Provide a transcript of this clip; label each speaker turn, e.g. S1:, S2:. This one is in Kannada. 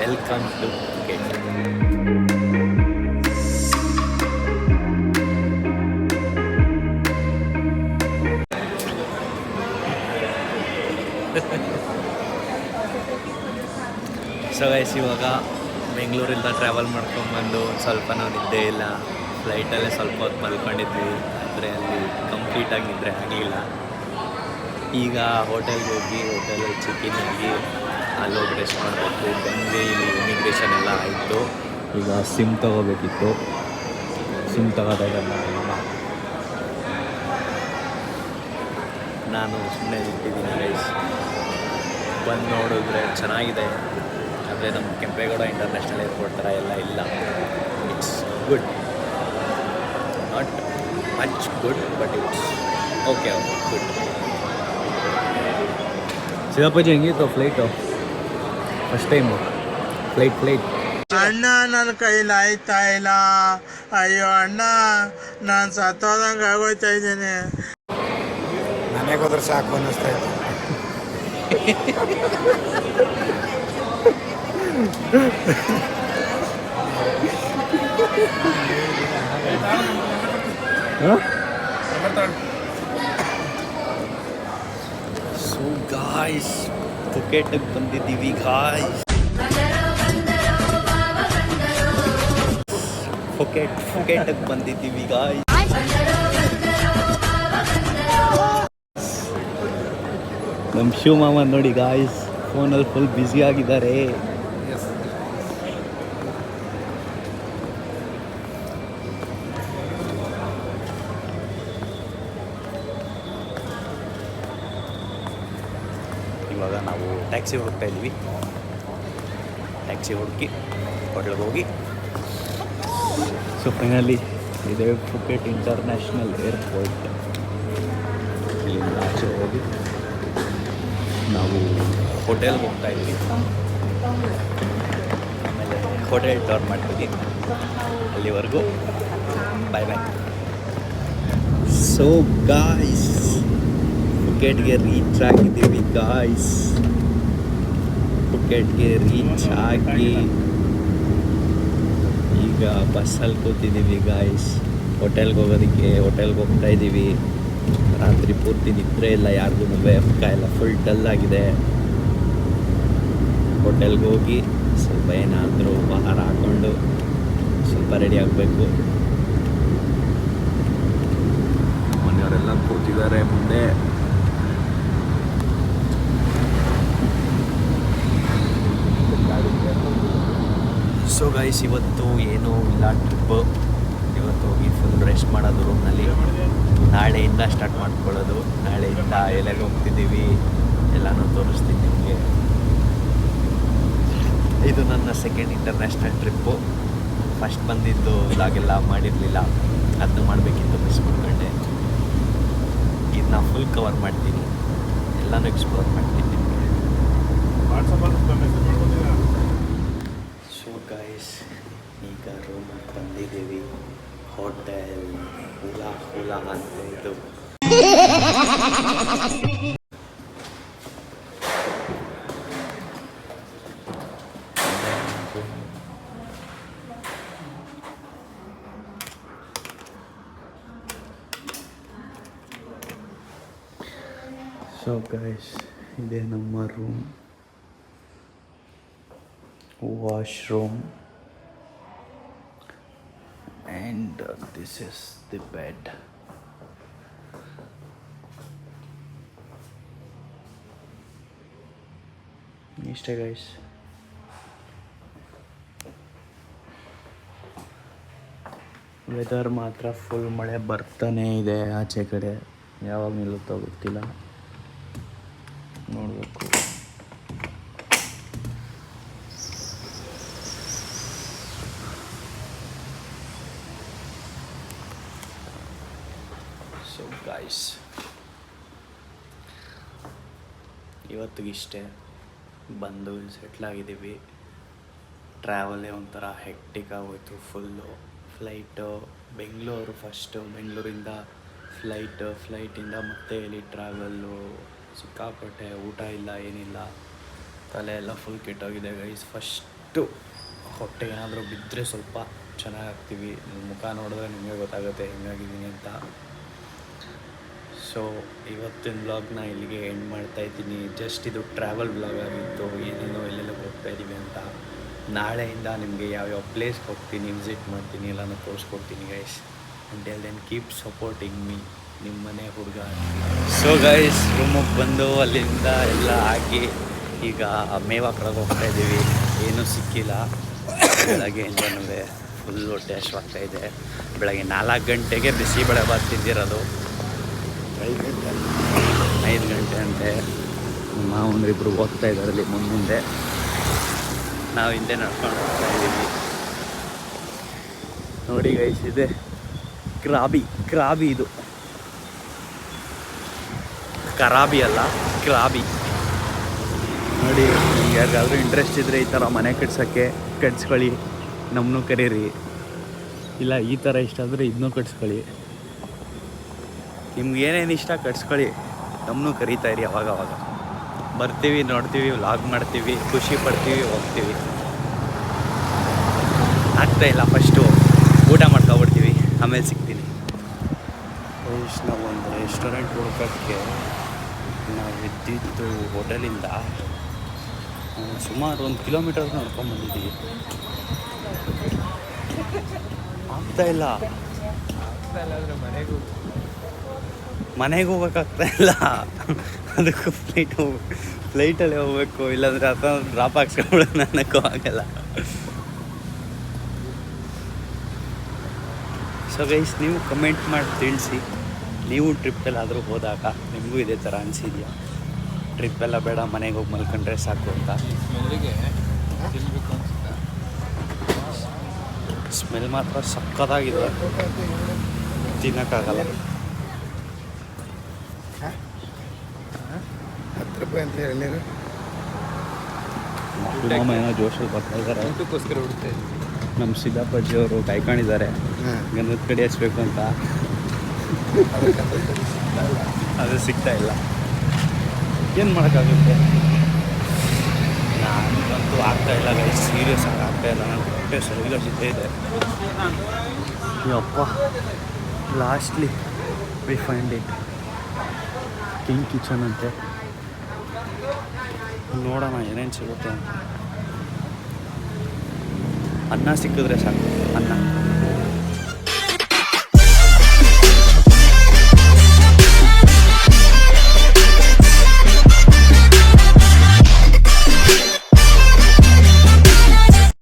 S1: Welcome to Phuket. So guys, ಇವಾಗ ಬೆಂಗಳೂರಿಂದ ಟ್ರಾವೆಲ್ ಮಾಡ್ಕೊಂಡ್ಬಂದು ಸ್ವಲ್ಪ ನಾವು ನಿದ್ದೆ ಇಲ್ಲ, ಫ್ಲೈಟಲ್ಲೇ ಸ್ವಲ್ಪ ಹೊತ್ತು ಮಲ್ಕೊಂಡಿದ್ವಿ, ಆದರೆ ಅಲ್ಲಿ ಕಂಪ್ಲೀಟಾಗಿ ನಿದ್ರೆ ಆಗಲಿಲ್ಲ. ಈಗ ಹೋಟೆಲ್ಗೆ ಹೋಗಿ ಹೋಟೆಲಲ್ಲಿ ಚೆಕ್-ಇನ್ ಆಗಿ ಅಲ್ಲೋಗಿ ರೆಸ್ಟ್ ಮಾಡಬೇಕು. ಬಂದು ಇಲ್ಲಿ ಇಮಿಗ್ರೇಷನ್ ಎಲ್ಲ ಆಯಿತು. ಈಗ ಸಿಮ್ ತೊಗೋಬೇಕಿತ್ತು. ಸಿಮ್ ತಗೋದಾಗ ನಾನು ಸುಮ್ಮನೆ ನಿಂತಿದ್ದೀನಿ ಗೈಸ್. ಬಂದು ನೋಡಿದ್ರೆ ಚೆನ್ನಾಗಿದೆ, ಆದರೆ ನಮ್ಮ ಕೆಂಪೇಗೌಡ ಇಂಟರ್ನ್ಯಾಷನಲ್ ಏರ್ಪೋರ್ಟ್ ಥರ ಎಲ್ಲ ಇಲ್ಲ. It's good, not much good, but it's okay good. Siddappaji ಹೆಂಗಿತ್ತು ಫ್ಲೈಟು? First time flight.
S2: ಅಣ್ಣ ನನ್ನ ಕೈಲಿ ಆಯ್ತಾ ಇಲ್ಲ, ಅಯ್ಯೋ ಅಣ್ಣ ನಾನು ಸತ್ತೋದಂಗೆ ಆಗೋಯ್ತಾ ಇದ್ದೀನಿ. ಮನೆಗೆ ಹೋದ್ರೆ ಸಾಕು ಅನ್ನಿಸ್ತಾ ಇತ್ತು.
S1: ಸೊ ಗಾಯ್ಸ್, ಪುಕೆಟ್ಗೆ ಬಂದಿದ್ದೀವಿ ಗಾಯ್ಸ್. ಪುಕೆಟ್ಗೆ ಬಂದಿದ್ದೀವಿ ಗಾಯ್ಸ್. ನಮ್ಮ ಶಿವ ಮಾಮ ನೋಡಿ ಗಾಯ್ಸ್, ಫೋನಲ್ಲಿ ಫುಲ್ ಬ್ಯುಸಿ ಆಗಿದ್ದಾರೆ. ಇವಾಗ ನಾವು ಟ್ಯಾಕ್ಸಿ ಹುಡುಕ್ತಾ ಇದ್ವಿ. ಟ್ಯಾಕ್ಸಿ ಹುಡುಕಿ ಹೋಟೆಲ್ಗೆ ಹೋಗಿ, ಸೊ ಫೈನಲಿ ಇದೆ ಪುಕೆಟ್ ಇಂಟರ್ನ್ಯಾಷನಲ್ ಏರ್ಪೋರ್ಟ್. ಇಲ್ಲಿಂದ ಆಚೆ ಹೋಗಿ ನಾವು ಹೋಟೆಲ್ಗೆ ಹೋಗ್ತಾ ಇದ್ವಿ. ಆಮೇಲೆ ಹೋಟೆಲ್ ಟರ್ನ್ ಮಾಡ್ತೀವಿ. ಅಲ್ಲಿವರೆಗೂ ಬಾಯ್ ಬಾಯ್. ಸೊ ಗಾಯ್ಸ್, ಪುಕೆಟ್ಗೆ ರೀಚ್ ಆಗಿದ್ದೀವಿ ಗಾಯ್ಸ್. ಪುಕೆಟ್ಗೆ ರೀಚ್ ಆಗಿ ಈಗ ಬಸ್ಸಲ್ಲಿ ಕೂತಿದ್ದೀವಿ ಗಾಯ್ಸ್. ಹೋಟೆಲ್ಗೆ ಹೋಗ್ತಾ ಇದ್ದೀವಿ. ರಾತ್ರಿ ಪೂರ್ತಿ ನಿದ್ರೆ ಇಲ್ಲ, ಯಾರಿಗೂ ಮುಖ ಎಲ್ಲ ಫುಲ್ ಡಲ್ ಆಗಿದೆ. ಹೋಟೆಲ್ಗೆ ಹೋಗಿ ಸ್ವಲ್ಪ ಏನಾದರೂ ಆಹಾರ ಹಾಕ್ಕೊಂಡು ಸ್ವಲ್ಪ ರೆಡಿ ಆಗಬೇಕು. ಮನೆಯವರೆಲ್ಲ ಕೂತಿದ್ದಾರೆ ಮುಂದೆ. ಸೊ ಗೈಸ್, ಇವತ್ತು ಏನೂ ಇಲ್ಲ ಟ್ರಿಪ್ಪು. ಇವತ್ತು ಹೋಗಿ ಫುಲ್ ರೆಸ್ಟ್ ಮಾಡೋದು ರೂಮ್ನಲ್ಲಿ. ನಾಳೆಯಿಂದ ಸ್ಟಾರ್ಟ್ ಮಾಡ್ಕೊಳ್ಳೋದು. ನಾಳೆಯಿಂದ ಎಲ್ಲೆಲ್ಲಿ ಹೋಗ್ತಿದ್ದೀವಿ ಎಲ್ಲನೂ ತೋರಿಸ್ತೀನಿ ನಿಮಗೆ. ಇದು ನನ್ನ ಸೆಕೆಂಡ್ ಇಂಟರ್ನ್ಯಾಷನಲ್ ಟ್ರಿಪ್ಪು. ಫಸ್ಟ್ ಬಂದಿದ್ದು ಇದಾಗೆಲ್ಲ ಮಾಡಿರಲಿಲ್ಲ, ಅದನ್ನು ಮಾಡಬೇಕಿತ್ತು, ಮಿಸ್ ಮಾಡ್ಕೊಂಡೆ. ಇದನ್ನ ಫುಲ್ ಕವರ್ ಮಾಡ್ತೀನಿ, ಎಲ್ಲನೂ ಎಕ್ಸ್ಪ್ಲೋರ್ ಮಾಡ್ತೀನಿ ನಿಮಗೆ. ಸೊ ಗೈಸ್, ಈಗ ರೂಮಿಗೆ ಬಂದಿದ್ದೀವಿ. ಹೋಟೆಲ್ ಹುಲಾ ಅಂತ ಇದು. ಸೊ ಗೈಸ್, ಇದೇ ನಮ್ಮ room, washroom, and this is the bed. ಇಷ್ಟೇ ಗೈಸ್. ವೆದರ್ ಮಾತ್ರ ಫುಲ್ ಮಳೆ ಬರ್ತಾನೇ ಇದೆ. ಆಚೆ ಕಡೆ ಯಾವಾಗ ನಿಲ್ಲುತ್ತೋ ಗೊತ್ತಿಲ್ಲ, ನೋಡಬೇಕು. ಸೊ ಗಾಯ್ಸ್, ಇವತ್ತಿಗಿಷ್ಟೇ. ಬಂದು ಸೆಟ್ಲಾಗಿದ್ದೀವಿ. ಟ್ರಾವೆಲೇ ಒಂಥರ ಹೆಕ್ಟಿಕ್ ಆಗೋಯ್ತು ಫುಲ್ಲು. ಫ್ಲೈಟು ಬೆಂಗಳೂರು, ಬೆಂಗಳೂರಿಂದ ಫ್ಲೈಟಿಂದ ಮತ್ತೆ ಇಲ್ಲಿ ಟ್ರಾವೆಲ್ಲು, ಸಿಕ್ಕಾಪಟ್ಟೆ ಊಟ ಇಲ್ಲ, ಏನಿಲ್ಲ, ತಲೆ ಎಲ್ಲ ಫುಲ್ ಕೆಟ್ಟೋಗಿದೆ ಗೈಸ್. ಫಸ್ಟ್ ಜಸ್ಟು ಹೊಟ್ಟೆ ಏನಾದರೂ ಬಿದ್ದರೆ ಸ್ವಲ್ಪ ಚೆನ್ನಾಗಾಗ್ತೀವಿ. ಮುಖ ನೋಡಿದ್ರೆ ನಿಮಗೆ ಗೊತ್ತಾಗುತ್ತೆ ಹೆಂಗಾಗಿದ್ದೀನಿ ಅಂತ. ಸೊ ಇವತ್ತಿನ ವ್ಲಾಗ್ನ ಇಲ್ಲಿಗೆ ಎಂಡ್ ಮಾಡ್ತಾಯಿದ್ದೀನಿ. ಜಸ್ಟ್ ಇದು ಟ್ರಾವೆಲ್ ವ್ಲಾಗ್ ಆಗಿತ್ತು, ಏನೇನೋ ಎಲ್ಲೆಲ್ಲ ಹೋಗ್ತಾ ಇದ್ದೀವಿ ಅಂತ. ನಾಳೆಯಿಂದ ನಿಮಗೆ ಯಾವ್ಯಾವ ಪ್ಲೇಸ್ಗೆ ಹೋಗ್ತೀನಿ, ವಿಸಿಟ್ ಮಾಡ್ತೀನಿ, ಎಲ್ಲನೂ ತೋರಿಸ್ಕೊಡ್ತೀನಿ guys. Until then keep supporting me, ನಿಮ್ಮ ಮನೆ ಹುಡುಗ. ಸೊ ಗೈಸ್, ರೂಮಿಗೆ ಬಂದು ಅಲ್ಲಿಂದ ಎಲ್ಲ ಆಗಿ ಈಗ ಮೇವಾ ಕಡೆಗೆ ಹೋಗ್ತಾ ಇದ್ದೀವಿ. ಏನೂ ಸಿಕ್ಕಿಲ್ಲ ಬೆಳಗ್ಗೆಯಿಂದನೂ ಫುಲ್ ಹೊಟ್ಟೆ ಹಶ್ವಾಗ್ತಾಯಿದೆ. ಬೆಳಗ್ಗೆ 4 ಗಂಟೆಗೆ ಬಿಸಿಬೇಳೆ ಬಾತ್ ತಿಂದಿರೋದು. 5 ಗಂಟೆ ಅಂತೆ. ಮಾವನರಿಬ್ಬರು ಹೋಗ್ತಾ ಇದ್ದಾರೆ ಅಲ್ಲಿ ಮುಂದೆ, ನಾವು ಹಿಂದೆ ನಡ್ಕೊಂಡು ಹೋಗ್ತಾ ಇದ್ದೀವಿ. ನೋಡಿ ಗೈಸ್, ಇದೆ ಕ್ರಾಬಿ ಇದು ಕರಾಬಿ ಅಲ್ಲ, ಕ್ರಾಬಿ. ನೋಡಿ, ನಿಮ್ಗೆ ಯಾರಿಗಾದ್ರೂ ಇಂಟ್ರೆಸ್ಟ್ ಇದ್ದರೆ ಈ ಥರ ಮನೆ ಕಟ್ಸ್ಕೊಳ್ಳಿ, ನಮ್ಮನ್ನೂ ಕರೀರಿ. ಇಲ್ಲ ಈ ಥರ ಇಷ್ಟ ಆದರೆ ಇದನ್ನೂ ಕಟ್ಸ್ಕೊಳ್ಳಿ. ನಿಮ್ಗೆ ಏನೇನು ಇಷ್ಟ ಕಟ್ಸ್ಕೊಳ್ಳಿ, ನಮ್ಮನ್ನೂ ಕರೀತಾ ಇರಿ. ಅವಾಗವಾಗ ಬರ್ತೀವಿ, ನೋಡ್ತೀವಿ, ವ್ಲಾಗ್ ಮಾಡ್ತೀವಿ, ಖುಷಿ ಪಡ್ತೀವಿ, ಹೋಗ್ತೀವಿ. ಆಗ್ತಾಯಿಲ್ಲ, ಫಸ್ಟು ಊಟ ಮಾಡ್ಕೊಬಿಡ್ತೀವಿ, ಆಮೇಲೆ ಸಿಗ್ತೀನಿ. ನಾವು ಒಂದು ರೆಸ್ಟೋರೆಂಟ್ ಹುಡ್ಕೋಕ್ಕೆ ನಾವು ಇದ್ದಿದ್ದು ಹೋಟೆಲಿಂದ ಸುಮಾರು 1 ಕಿಲೋಮೀಟರ್ ನಡ್ಕೊಂಡ್ಬಂದಿದ್ದೀವಿ. ಆಗ್ತಾಯಿಲ್ಲ, ಮನೆಗೆ ಹೋಗೋಕ್ಕಾಗ್ತಾಯಿಲ್ಲ. ಅದಕ್ಕೂ ಫ್ಲೈಟಲ್ಲೇ ಹೋಗ್ಬೇಕು, ಇಲ್ಲಾಂದರೆ ಅಥವಾ ಡ್ರಾಪ್ ಹಾಕ್ಸ್ಕೊಬಿಡೋಣ ಅನ್ನೋಕ್ಕೂ ಆಗಲ್ಲ. ಸೊ ಗೈಸ್, ನೀವು ಕಮೆಂಟ್ ಮಾಡಿ ತಿಳಿಸಿ, ನೀವು ಟ್ರಿಪ್ಪಲ್ಲಾದರೂ ಹೋದಾಗ ನಿಮಗೂ ಇದೇ ಥರ ಅನಿಸಿದೆಯಾ? ಟ್ರಿಪ್ಪೆಲ್ಲ ಬೇಡ, ಮನೆಗೆ ಹೋಗಿ ಮಲ್ಕೊಂಡ್ರೆ ಸಾಕು ಅಂತ. ಸ್ಮೆಲ್ ಮಾತ್ರ ಸಕ್ಕತ್ತಾಗಿದೆ, ತಿನ್ನೋಕ್ಕಾಗಲ್ಲ.
S2: 10 ರೂಪಾಯಿ ಅಂತ ಎಳ್ನೀರು.
S1: ಮಾಮ ಏನೋ ಜೋಶಲ್ಲಿ ಬರ್ತಾ ಇದ್ದಾರೆ.
S3: ಊಟಕ್ಕೋಸ್ಕರ ಹುಡುಕ್ತಾ ಇದ್ದೀವಿ.
S1: ನಮ್ಮ ಸಿದ್ದಾಪಜ್ಜಿಯವರು ಕಾಯ್ಕೊಂಡಿದ್ದಾರೆ ಗಂಧದ ಕಡೆ ಹಚ್ಬೇಕು ಅಂತ. ಅದು ಸಿಗ್ತಾ ಇಲ್ಲ, ಏನು ಮಾಡೋಕ್ಕಾಗುತ್ತೆ. ನನಗಂತೂ ಆಗ್ತಾಯಿಲ್ಲ ಗೈಸ್, ಸೀರಿಯಸ್ ಆಗಿ ಆಗ್ತಾಯಿಲ್ಲ. ನನ್ನ ಹೊಟ್ಟೆ ಸರಿಗ ಸಿಗ್ತಾ ಇದೆ. ಯಪ್ಪ, lastly we find it, king kitchen ಅಂತೆ. ನೋಡೋಣ ಏನೇನು ಸಿಗುತ್ತೆ ಅಂತ. ಅನ್ನ ಸಿಕ್ಕಿದ್ರೆ ಸಾಕು, ಅನ್ನ.